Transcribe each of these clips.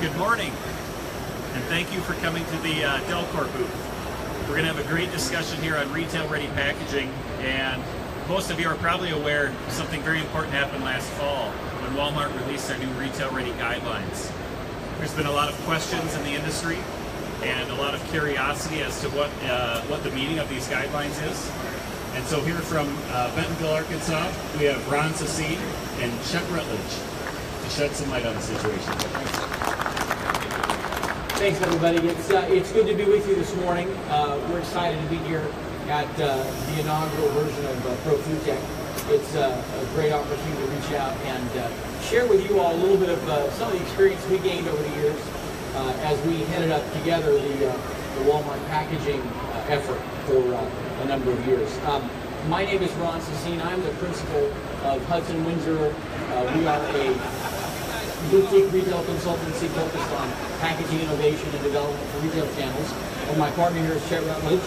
Good morning, and thank you for coming to the Delkor booth. We're going to have a great discussion here on retail-ready packaging, and most of you are probably aware something very important happened last fall when Walmart released their new retail-ready guidelines. There's been a lot of questions in the industry and a lot of curiosity as to what the meaning of these guidelines is. And so here from Bentonville, Arkansas, we have Ron Sassine and Chet Rutledge to shed some light on the situation. Thanks, everybody. It's good to be with you this morning. We're excited to be here at the inaugural version of ProFood Tech. It's a great opportunity to reach out and share with you all a little bit of some of the experience we gained over the years as we headed up together the Walmart packaging effort for a number of years. My name is Ron Sassine. I'm the principal of Hudson Windsor. We are a boutique retail consultancy focused on packaging innovation and development for retail channels. And my partner here is Chet Rutledge.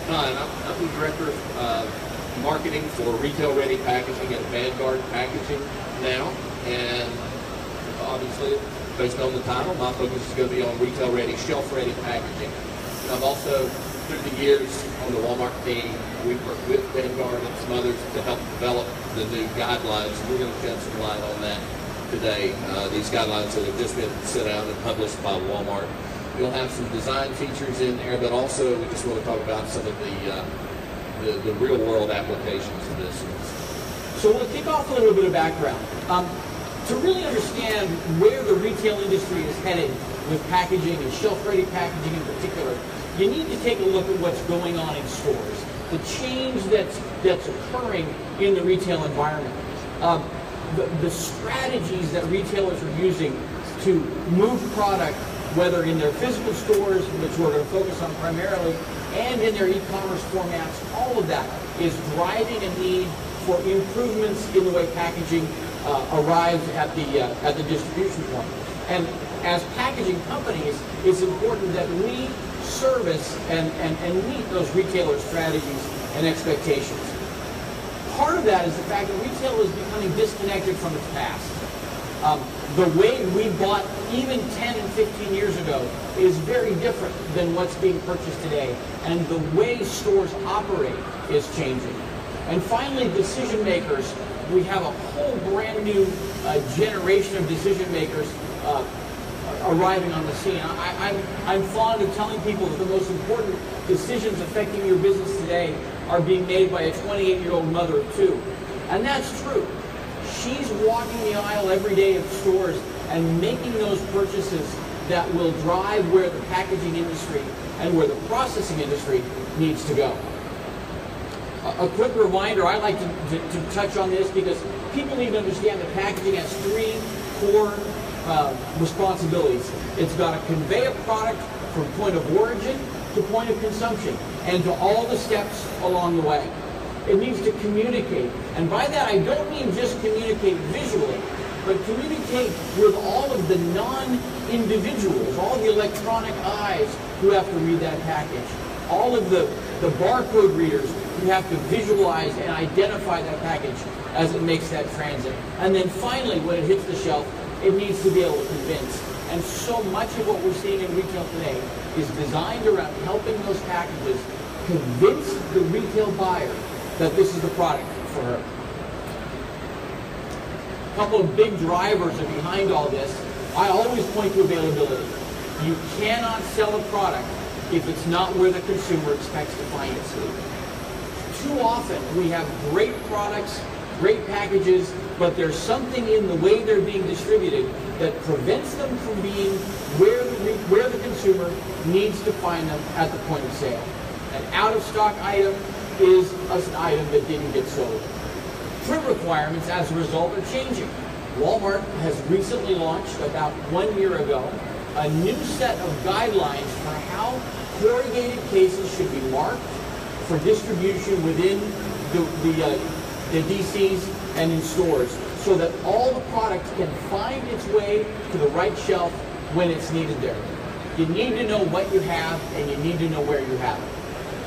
Hi, and I'm the director of marketing for retail-ready packaging at Vanguard Packaging now. And obviously, based on the title, my focus is going to be on retail-ready, shelf-ready packaging. And I've also, through the years on the Walmart team, we've worked with Vanguard and some others to help develop the new guidelines. We're going to shed some light on that today. These guidelines that have just been sent out and published by Walmart. We'll have some design features in there, but also we just want to talk about some of the real world applications of this. So we'll kick off with a little bit of background. To really understand where the retail industry is headed with packaging and shelf-ready packaging in particular, you need to take a look at what's going on in stores, the change that's occurring in the retail environment. The strategies that retailers are using to move product, whether in their physical stores, which we're going to focus on primarily, and in their e-commerce formats, all of that is driving a need for improvements in the way packaging arrives at the distribution point. And as packaging companies, it's important that we service and meet those retailer strategies and expectations. Part of that is the fact that retail is becoming disconnected from its past. The way we bought even 10 and 15 years ago is very different than what's being purchased today, and the way stores operate is changing. And finally, decision makers. We have a whole brand new generation of decision makers arriving on the scene. I'm fond of telling people that the most important decisions affecting your business today are being made by a 28-year-old mother of two. And that's true. She's walking the aisle every day of stores and making those purchases that will drive where the packaging industry and where the processing industry needs to go. A quick reminder, I like to touch on this because people need to understand that packaging has three core responsibilities. It's got to convey a product from point of origin to point of consumption and to all the steps along the way. It needs to communicate, and by that I don't mean just communicate visually, but communicate with all of the non-individuals, all the electronic eyes who have to read that package, all of the barcode readers who have to visualize and identify that package as it makes that transit. And then finally, when it hits the shelf, it needs to be able to convince. And so much of what we're seeing in retail today is designed around helping those packages convince the retail buyer that this is the product for her. A couple of big drivers are behind all this. I always point to availability. You cannot sell a product if it's not where the consumer expects to find it. Too often we have great products, great packages, but there's something in the way they're being distributed that prevents them from being where the consumer needs to find them at the point of sale. An out-of-stock item is an item that didn't get sold. Print requirements, as a result, are changing. Walmart has recently launched, about 1 year ago, a new set of guidelines for how corrugated cases should be marked for distribution within the DCs and in stores, so that all the product can find its way to the right shelf when it's needed there. You need to know what you have, and you need to know where you have it.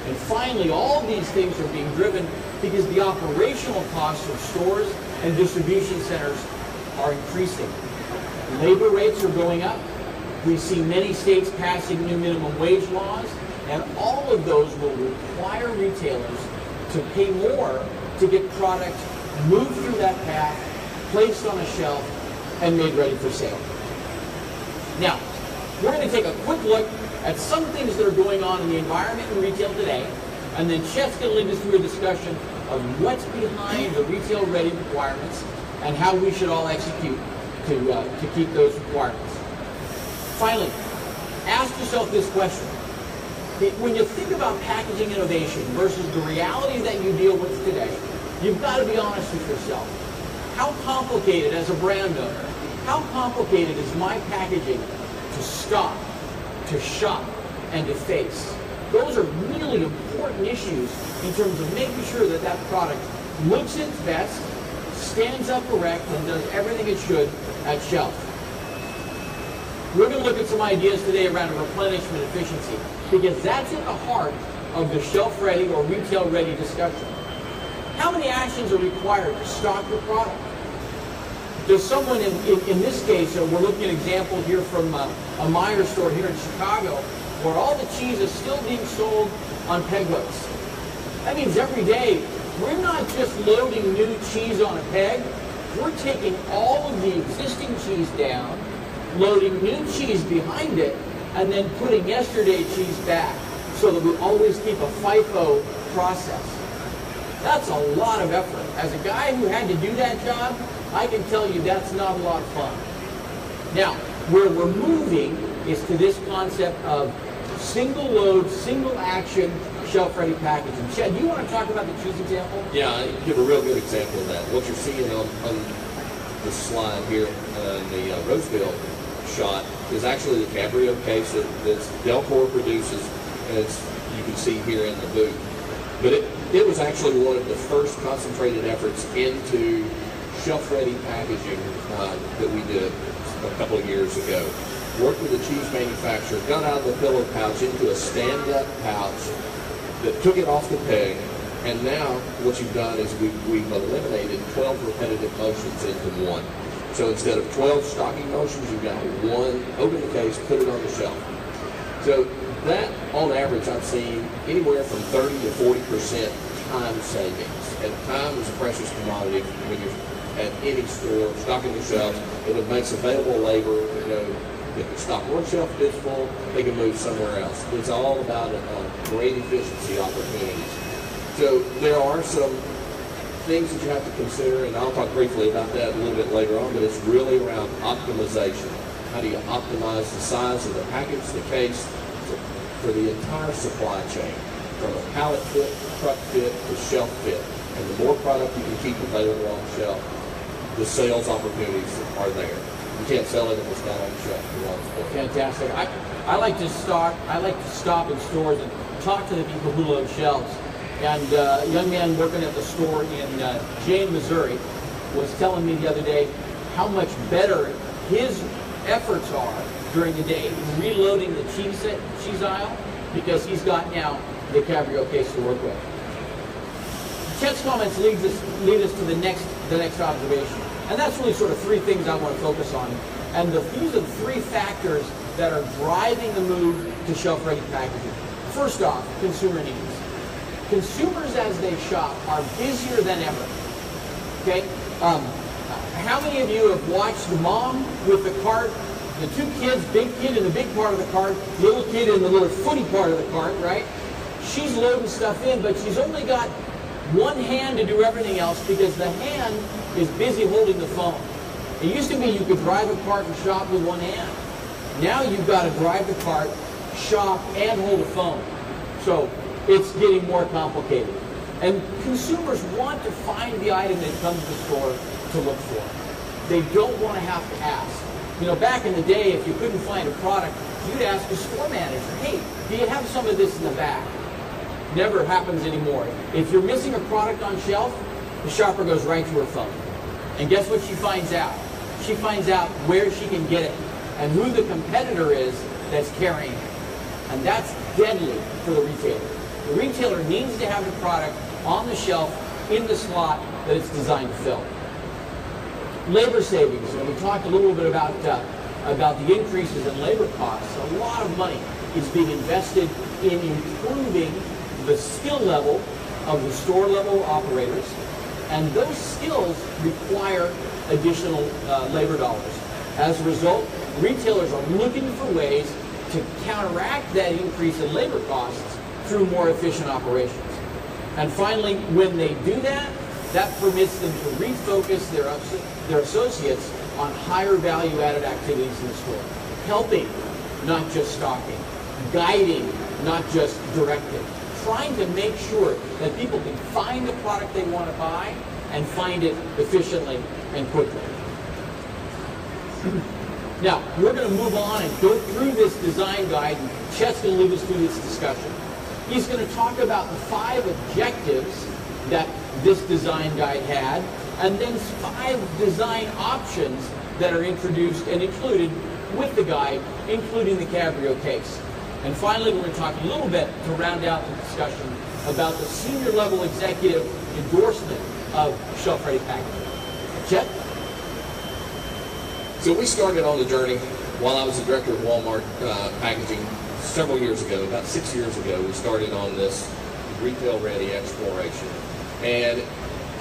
And finally, all these things are being driven because the operational costs of stores and distribution centers are increasing. Labor rates are going up, We see many states passing new minimum wage laws, and all of those will require retailers to pay more to get product moved through that path, placed on a shelf, and made ready for sale. Now, we're going to take a quick look at some things that are going on in the environment in retail today, and then Chet's going to lead us through a discussion of what's behind the retail-ready requirements and how we should all execute to keep those requirements. Finally, ask yourself this question. When you think about packaging innovation versus the reality that you deal with today, you've got to be honest with yourself. How complicated, as a brand owner, how complicated is my packaging to stock, to shop, and to face? Those are really important issues in terms of making sure that that product looks its best, stands up erect, and does everything it should at shelf. We're going to look at some ideas today around replenishment efficiency, because that's at the heart of the shelf-ready or retail-ready discussion. How many actions are required to stock your product? There's someone in this case, we're looking at an example here from a Meijer store here in Chicago, where all the cheese is still being sold on peg hooks. That means every day, we're not just loading new cheese on a peg, we're taking all of the existing cheese down, loading new cheese behind it, and then putting yesterday cheese back, so that we always keep a FIFO process. That's a lot of effort. As a guy who had to do that job, I can tell you that's not a lot of fun. Now, where we're moving is to this concept of single load, single action, shelf-ready packaging. Chad, do you want to talk about the cheese example? Yeah, I give a real good example of that. What you're seeing on the slide here in the Roseville shot is actually the Cabrio case that Delkor produces, as you can see here in the booth. But it was actually one of the first concentrated efforts into shelf-ready packaging that we did a couple of years ago. Worked with a cheese manufacturer, got out of the pillow pouch into a stand-up pouch that took it off the peg, and now what you've done is we've eliminated 12 repetitive motions into one. So instead of 12 stocking motions, you've got one, open the case, put it on the shelf. So that, on average, I've seen anywhere from 30 to 40% time savings. And time is a precious commodity when you're at any store, stocking the shelves. It makes available labor. You know, if the stock one shelf is full, they can move somewhere else. It's all about great efficiency opportunities. So there are some things that you have to consider, and I'll talk briefly about that a little bit later on, but it's really around optimization. How do you optimize the size of the package, the case, for the entire supply chain, from a pallet fit, truck fit, to shelf fit. And the more product you can keep available on the shelf, the sales opportunities are there. You can't sell it if it's not on the shelf. Fantastic. I like to stop in stores and talk to the people who load shelves. And a young man working at the store in Jane, Missouri, was telling me the other day how much better his efforts are during the day in reloading the cheese aisle, because he's got now the Cabrio case to work with. Chet's comments lead us to the next observation, and that's really sort of three things I want to focus on. And these are the three factors that are driving the move to shelf-ready packaging. First off, consumer needs. Consumers, as they shop, are busier than ever. Okay? How many of you have watched the mom with the cart, the two kids, big kid in the big part of the cart, little kid in the little footy part of the cart, right? She's loading stuff in, but she's only got one hand to do everything else because the hand is busy holding the phone. It used to be you could drive a cart and shop with one hand. Now you've got to drive the cart, shop, and hold a phone. So it's getting more complicated. And consumers want to find the item that comes to the store to look for. They don't want to have to ask. You know, back in the day, if you couldn't find a product, you'd ask the store manager, hey, do you have some of this in the back? Never happens anymore. If you're missing a product on shelf, the shopper goes right to her phone. And guess what she finds out? She finds out where she can get it and who the competitor is that's carrying it. And that's deadly for the retailer. The retailer needs to have the product on the shelf in the slot that it's designed to fill. Labor savings, and we talked a little bit about about the increases in labor costs, a lot of money is being invested in improving the skill level of the store level operators, and those skills require additional labor dollars. As a result, retailers are looking for ways to counteract that increase in labor costs through more efficient operations. And finally, when they do that, that permits them to refocus their associates on higher value-added activities in the store, helping, not just stocking, guiding, not just directing, trying to make sure that people can find the product they want to buy and find it efficiently and quickly. Now, we're going to move on and go through this design guide, and Chet's going to lead us through this discussion. He's going to talk about the 5 objectives that this design guide had, and then 5 design options that are introduced and included with the guide, including the Cabrio case. And finally, we're going to talk a little bit to round out the discussion about the senior level executive endorsement of shelf-ready packaging. Chet? So we started on the journey while I was the director of Walmart packaging several years ago. About 6 years ago, we started on this retail-ready exploration. And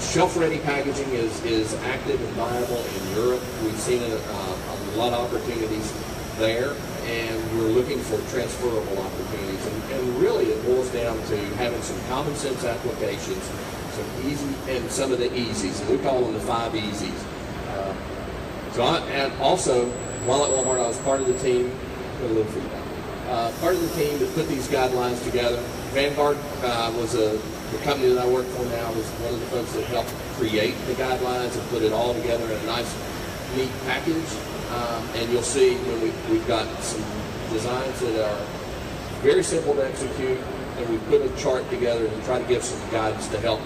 shelf-ready packaging is active and viable in Europe. We've seen a lot of opportunities there, and we're looking for transferable opportunities. And really, it boils down to having some common sense applications, some easy, and some of the easies. And we call them the 5 easies. And also, while at Walmart, I was part of the team. Part of the team that put these guidelines together. Vanguard was the company that I work for now, was one of the folks that helped create the guidelines and put it all together in a nice, neat package. And you'll see when we've got some designs that are very simple to execute, and we put a chart together and try to give some guidance to help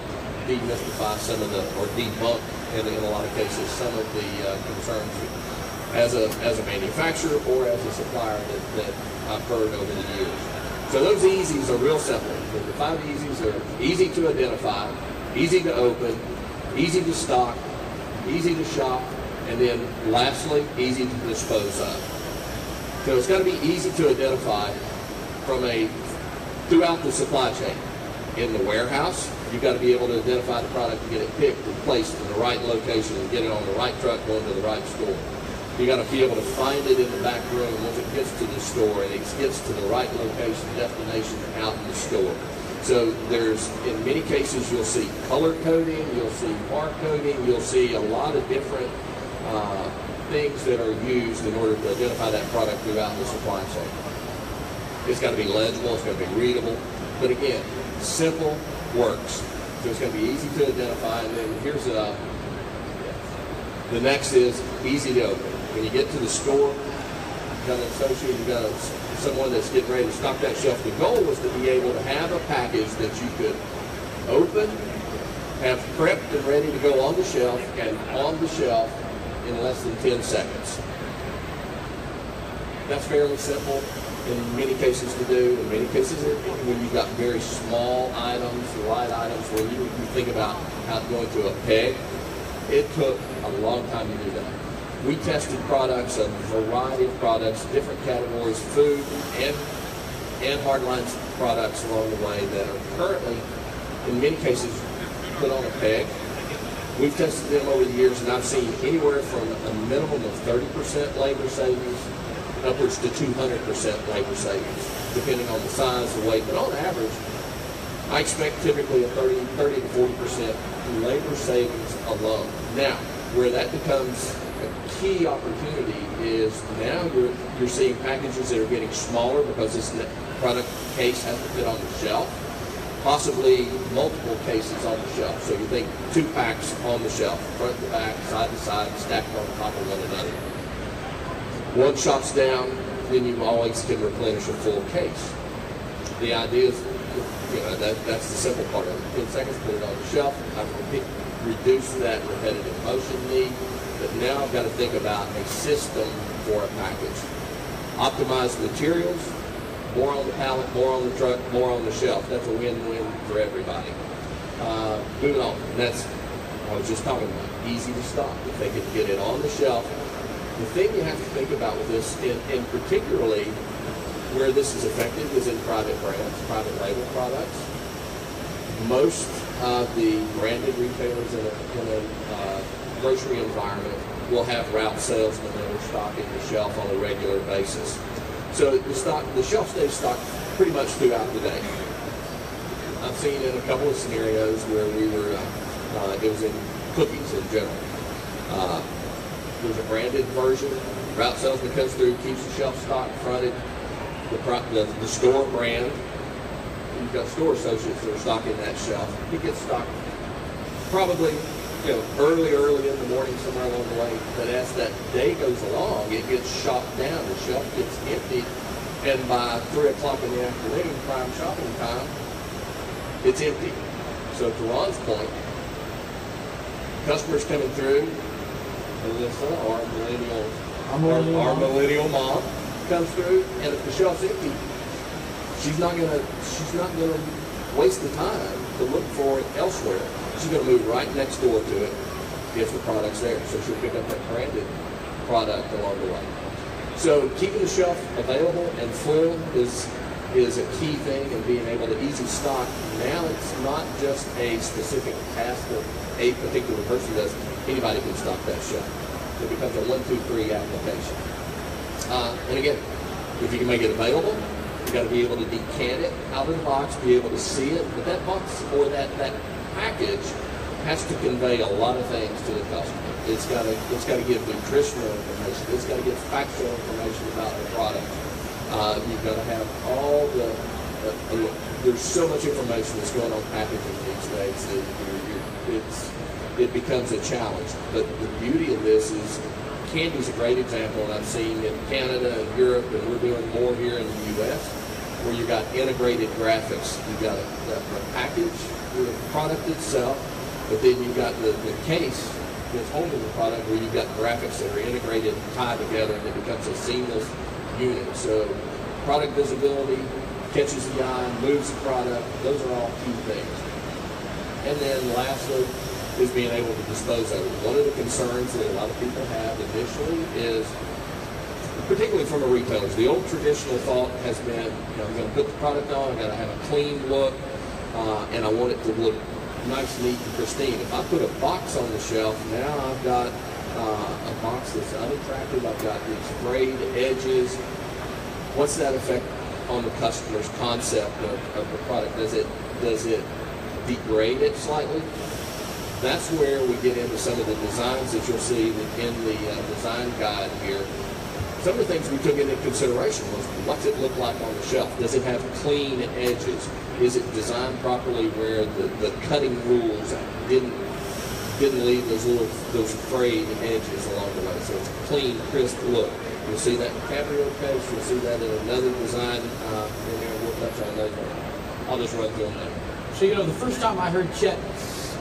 demystify some of the, or debunk in a lot of cases, some of the concerns as a manufacturer or as a supplier that I've heard over the years. So those easies are real simple. The 5 easies are easy to identify, easy to open, easy to stock, easy to shop, and then lastly, easy to dispose of. So it's got to be easy to identify throughout the supply chain. In the warehouse, you've got to be able to identify the product and get it picked and placed in the right location and get it on the right truck going to the right store. You got to be able to find it in the back room once it gets to the store and it gets to the right location, destination out in the store. So in many cases, you'll see color coding, you'll see barcoding, you'll see a lot of different things that are used in order to identify that product throughout the supply chain. It's got to be legible, it's got to be readable, but again, simple works. So it's going to be easy to identify, and then here's the next is easy to open. When you get to the store, you've got an associate, you've got someone that's getting ready to stock that shelf. The goal was to be able to have a package that you could open, have prepped and ready to go on the shelf, and on the shelf in less than 10 seconds. That's fairly simple in many cases to do. In many cases, when you've got very small items, light items, where you think about how going to a peg, it took a long time to do that. We tested products, a variety of products, different categories, food and hardline products along the way that are currently, in many cases, put on a peg. We've tested them over the years, and I've seen anywhere from a minimum of 30% labor savings upwards to 200% labor savings, depending on the size, the weight. But on average, I expect typically a 30 to 40% labor savings alone. Now, where that becomes a key opportunity is now you're seeing packages that are getting smaller because this product case has to fit on the shelf, possibly multiple cases on the shelf. So you think 2 packs on the shelf, front to back, side to side, stacked on top of one another. One shop's down, then you always can replenish a full case. The idea is, that's the simple part of it. 10 seconds, put it on the shelf. I've reduced that repetitive motion need, but now I've got to think about a system for a package. Optimize materials, more on the pallet, more on the truck, more on the shelf. That's a win-win for everybody. Moving on, and that's, I was just talking about, easy to stock. If they can get it on the shelf, The thing you have to think about with this, and particularly where this is effective, is in private brands, private label products. Most of the branded retailers in a grocery environment will have route salesmen that are stocking the shelf on a regular basis. So the shelf stays stocked pretty much throughout the day. I've seen in a couple of scenarios where we were, it was in cookies in general. There's a branded version. Route salesman comes through, keeps the shelf stocked, fronted. The store brand. You've got store associates that are stocking that shelf. It gets stocked probably, early in the morning, somewhere along the way. But as that day goes along, it gets shot down. The shelf gets emptied, and by 3 o'clock in the afternoon, prime shopping time, it's empty. So to Ron's point, customers coming through, Alyssa, our millennial mom, comes through, and if the shelf's empty, she's not gonna waste the time to look for it elsewhere. She's gonna move right next door to it if the product's there. So she'll pick up that branded product along the way. So keeping the shelf available and full is a key thing, and being able to easy stock. Now it's not just a specific task that a particular person does. Anybody can stock that shelf. It becomes a 1, 2, 3 application. And again, if you can make it available, you got to be able to decant it out of the box, be able to see it. But that box or that package has to convey a lot of things to the customer. It's got to give nutritional information. It's got to give factual information about the product. You've got to have all the. There's so much information that's going on packaging these days that it becomes a challenge. But the beauty of this is, candy's a great example, and I've seen in Canada and Europe, and we're doing more here in the U.S., where you've got integrated graphics. You've got the package, the product itself, but then you've got the case that's holding the product, where you've got graphics that are integrated and tied together, and it becomes a seamless unit. So product visibility, catches the eye, moves the product, those are all key things. And then lastly, is being able to dispose of it. One of the concerns that a lot of people have initially is, particularly from a retailer, the old traditional thought has been, I'm going to put the product on, I've got to have a clean look, and I want it to look nice, neat, and pristine. If I put a box on the shelf, now I've got a box that's unattractive, I've got these frayed edges. What's that effect on the customer's concept of the product? Does it degrade it slightly? That's where we get into some of the designs that you'll see in the design guide here. Some of the things we took into consideration was, what's it look like on the shelf? Does it have clean edges? Is it designed properly where the cutting rules didn't leave those frayed edges along the way? So it's a clean, crisp look. You'll see that in Cabrio case. You'll see that in another design in there. We'll touch on those ones. I'll just run through them now. So, the first time I heard Chet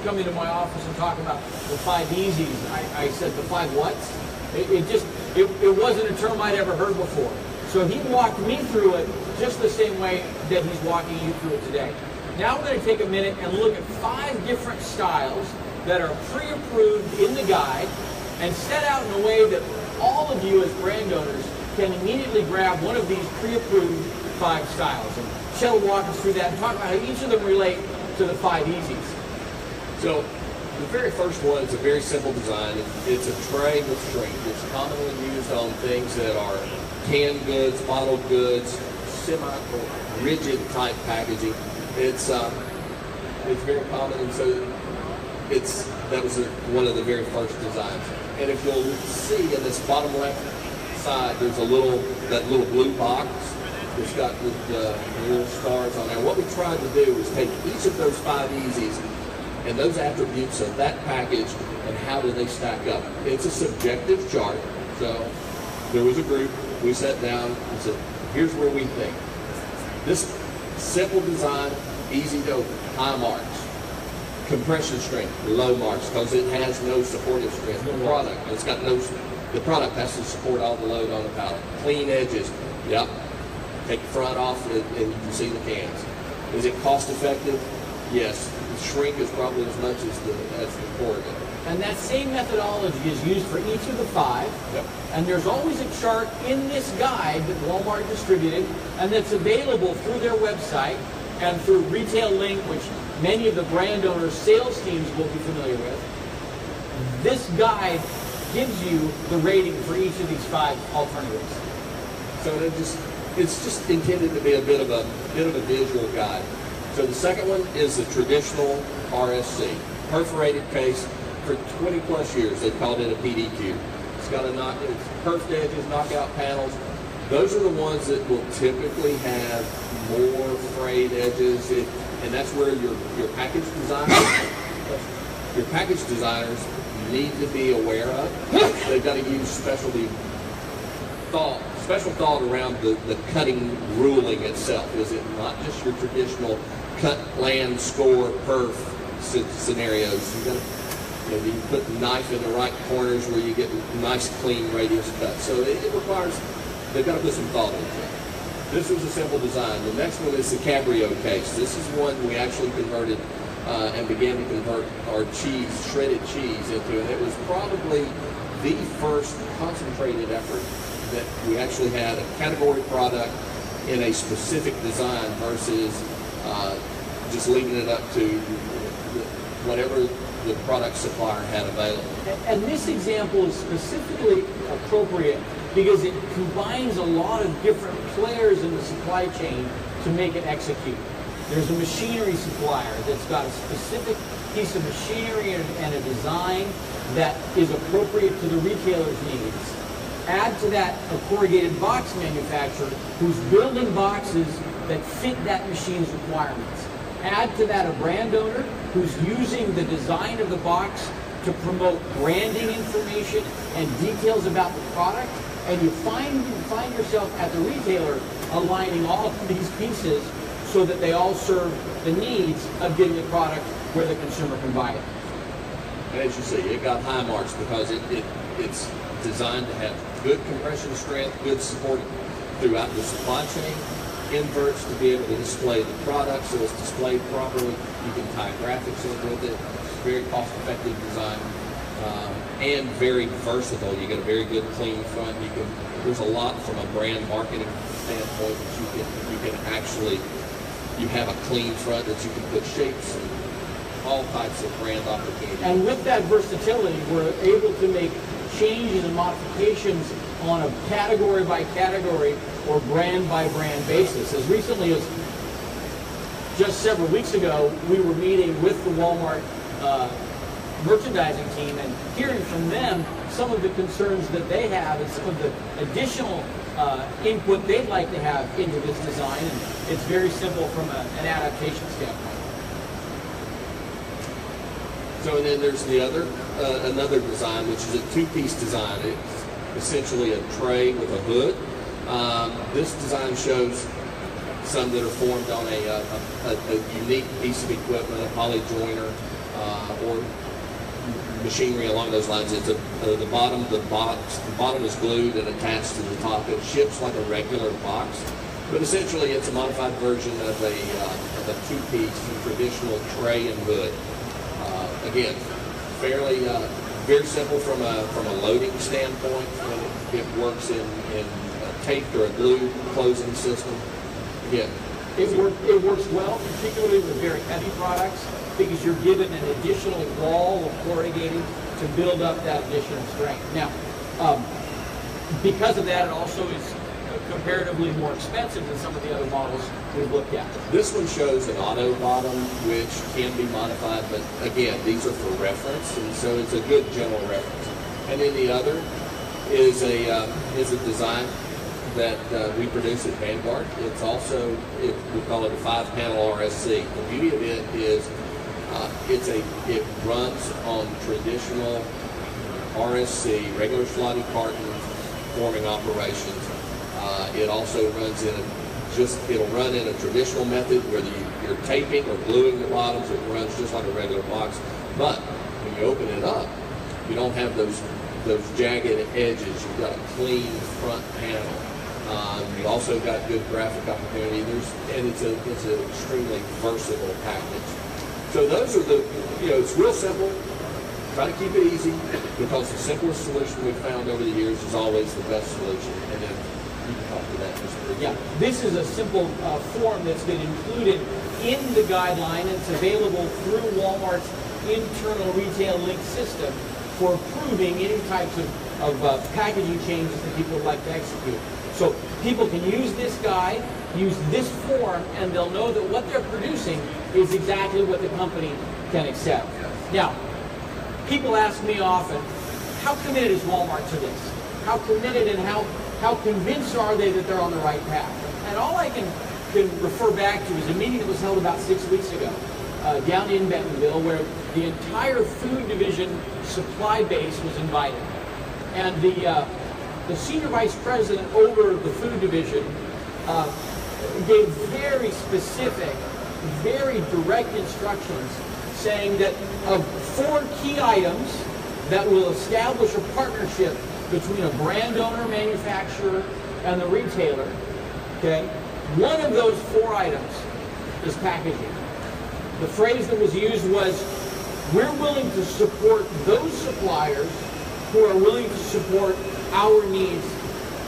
come into my office and talk about the 5 easies, I said, the 5 whats? It wasn't a term I'd ever heard before. So he walked me through it just the same way that he's walking you through it today. Now we're going to take a minute and look at 5 different styles that are pre-approved in the guide and set out in a way that all of you as brand owners can immediately grab one of these pre-approved 5 styles. And Chet will walk us through that and talk about how each of them relate to the 5 easies. So the very first one is a very simple design. It's a tray with shrink. It's commonly used on things that are canned goods, bottled goods, semi-rigid type packaging. It's very common, and so that was one of the very first designs. And if you'll see in this bottom left side, there's that little blue box. It's got the little stars on there. What we tried to do is take each of those 5 easies and those attributes of that package and how do they stack up. It's a subjective chart. So there was a group, we sat down and said, here's where we think. This simple design, easy to open, high marks. Compression strength, low marks, because it has no supportive strength. The product has to support all the load on the pallet. Clean edges, yep. Take the front off and you can see the cans. Is it cost effective? Yes. The shrink is probably as much as the cord. And that same methodology is used for each of the 5. Yep. And there's always a chart in this guide that Walmart distributed and that's available through their website and through Retail Link, which many of the brand owners' sales teams will be familiar with. This guide gives you the rating for each of these 5 alternatives. So it's just intended to be a bit of a visual guide. So the second one is the traditional RSC, perforated case. For 20 plus years, they've called it a PDQ. It's got it's curved edges, knockout panels. Those are the ones that will typically have more frayed edges, and that's where your package designers need to be aware of. They've got to use special thought around the cutting ruling itself. Is it not just your traditional cut, land, score, perf scenarios? You put the knife in the right corners where you get nice, clean radius cuts. So it requires, they've got to put some thought into it. This was a simple design. The next one is the Cabrio case. This is one we actually converted and began to convert our cheese, shredded cheese, into, and it was probably the first concentrated effort that we actually had a category product in a specific design versus just leaving it up to whatever the product supplier had available. And this example is specifically appropriate because it combines a lot of different players in the supply chain to make it execute. There's a machinery supplier that's got a specific piece of machinery and a design that is appropriate to the retailer's needs. Add to that a corrugated box manufacturer who's building boxes that fit that machine's requirements. Add to that a brand owner who's using the design of the box to promote branding information and details about the product, and you find yourself at the retailer aligning all of these pieces so that they all serve the needs of getting the product where the consumer can buy it. And as you see, it got high marks because it's designed to have good compression strength, good support throughout the supply chain, inverts to be able to display the product so it's displayed properly. You can tie graphics in with it. It's a very cost-effective design and very versatile. You get a very good clean front. There's a lot from a brand marketing standpoint that you can actually, you have a clean front that you can put shapes and all types of brand opportunities. And with that versatility, we're able to make changes and modifications on a category by category or brand by brand basis. As recently as just several weeks ago, we were meeting with the Walmart merchandising team and hearing from them some of the concerns that they have and some of the additional input they'd like to have into this design. And it's very simple from an adaptation standpoint. So then there's the another design, which is a two-piece design. It's essentially a tray with a hood. This design shows some that are formed on a unique piece of equipment, a poly joiner or machinery along those lines. It's the bottom is glued and attached to the top. It ships like a regular box, but essentially it's a modified version of a two-piece traditional tray and hood. Again, fairly very simple from a loading standpoint. It works in a taped or a glued closing system. Again, it works well, particularly with very heavy products, because you're given an additional wall of corrugating to build up that additional strength. Now, because of that, it also is comparatively more expensive than some of the other models we've looked at. This one shows an auto bottom, which can be modified, but again, these are for reference, and so it's a good general reference. And then the other is a design that we produce at Vanguard. It's also, we call it a 5-panel RSC. The beauty of it is it runs on traditional RSC, regular slotty carton forming operations. It also runs it'll run in a traditional method where you're taping or gluing the bottoms. It runs just like a regular box. But when you open it up, you don't have those jagged edges. You've got a clean front panel. You also got good graphic opportunity. And it's an extremely versatile package. So those are it's real simple. Try to keep it easy, because the simplest solution we've found over the years is always the best solution. And then you can talk to that, Mr. Yeah, this is a simple form that's been included in the guideline, and it's available through Walmart's internal retail link system for approving any types of packaging changes that people would like to execute. So people can use this guide, use this form, and they'll know that what they're producing is exactly what the company can accept. Now, people ask me often, how committed is Walmart to this? How committed and how convinced are they that they're on the right path? And all I can refer back to is a meeting that was held about 6 weeks ago down in Bentonville, where the entire food division supply base was invited. And the senior vice president over the food division gave very specific, very direct instructions, saying that of 4 key items that will establish a partnership between a brand owner, manufacturer, and the retailer, okay, one of those 4 items is packaging. The phrase that was used was, we're willing to support those suppliers who are willing to support our needs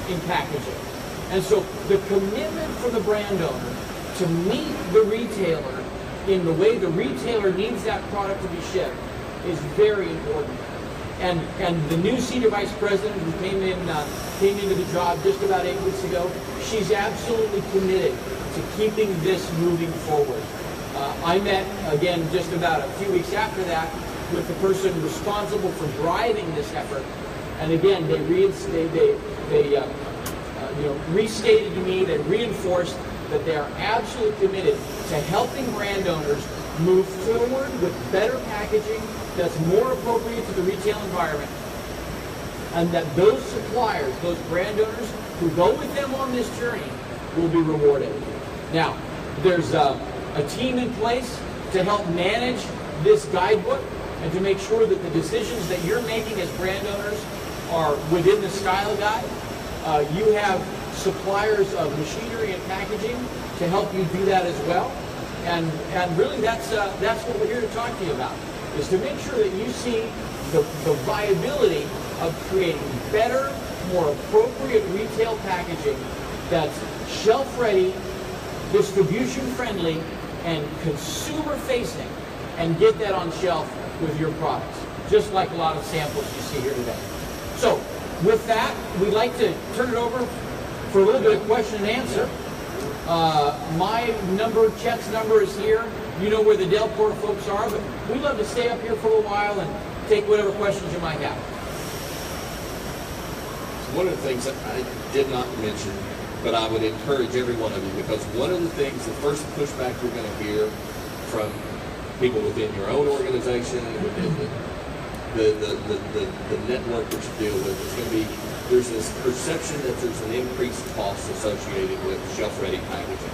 in packaging. And so the commitment for the brand owner to meet the retailer in the way the retailer needs that product to be shipped is very important. And the new senior vice president who came into the job just about 8 weeks ago, she's absolutely committed to keeping this moving forward. I met, again, just about a few weeks after that with the person responsible for driving this effort. And again, they restated to me, they reinforced that they are absolutely committed to helping brand owners move forward with better packaging that's more appropriate to the retail environment. And that those suppliers, those brand owners who go with them on this journey will be rewarded. Now, there's a team in place to help manage this guidebook and to make sure that the decisions that you're making as brand owners are within the style guide. You have suppliers of machinery and packaging to help you do that as well. And really that's what we're here to talk to you about, is to make sure that you see the viability of creating better, more appropriate retail packaging that's shelf-ready, distribution-friendly, and consumer-facing, and get that on shelf with your products, just like a lot of samples you see here today. So, with that, we'd like to turn it over for a little bit of question and answer. My number, Chet's number is here. You know where the Delkor folks are, but we'd love to stay up here for a little while and take whatever questions you might have. One of the things that I did not mention, but I would encourage every one of you, because one of the things, the first pushback you're going to hear from people within your own organization, within the network that you deal with, is going to be, there's this perception that there's an increased cost associated with shelf-ready packaging.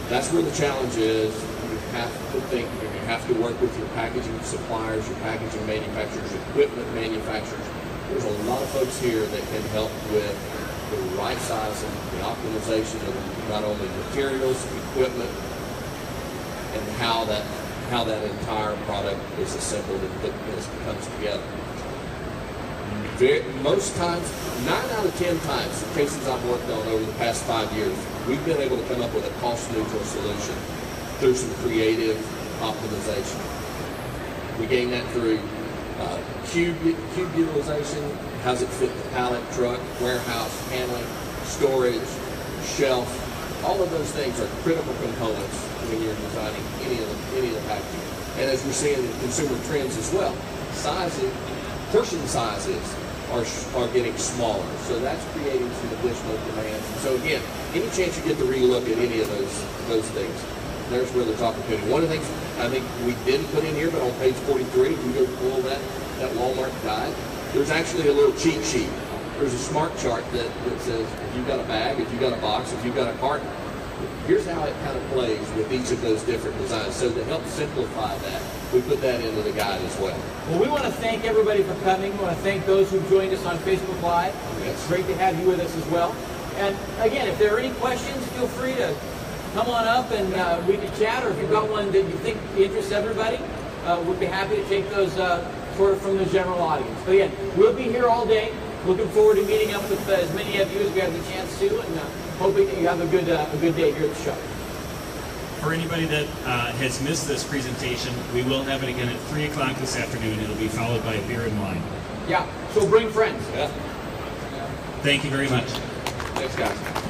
That's where the challenge is. You have to think, you have to work with your packaging suppliers, your packaging manufacturers, equipment manufacturers. There's a lot of folks here that can help with the right sizing, the optimization of not only materials, equipment, and how that entire product is assembled and comes together. Most times, 9 out of 10 times, the cases I've worked on over the past 5 years, we've been able to come up with a cost-neutral solution through some creative optimization. We gain that through cube utilization, how's it fit the pallet, truck, warehouse, handling, storage, shelf. All of those things are critical components when you're designing any of the packaging. And as we're seeing in consumer trends as well, portion sizes are getting smaller, so that's creating some additional demands. And so again, any chance you get to relook at any of those things, there's where there's opportunity. One of the things I think we didn't put in here, but on page 43, if you go pull that Walmart guide, there's actually a little cheat sheet. There's a smart chart that says if you've got a bag, if you've got a box, if you've got a carton, here's how it kind of plays with each of those different designs. So to help simplify that, we put that into the guide as well. Well, we want to thank everybody for coming. We want to thank those who've joined us on Facebook Live. Yes. It's great to have you with us as well. And again, if there are any questions, feel free to come on up and we can chat, or if you've got one that you think interests everybody, we'd be happy to take those from the general audience. But again, we'll be here all day. Looking forward to meeting up with as many of you as we have the chance to, and hoping that you have a good day here at the show. For anybody that has missed this presentation, we will have it again at 3 o'clock this afternoon. It'll be followed by beer and wine. Yeah, so bring friends. Yeah. Thank you very much. Thanks, guys.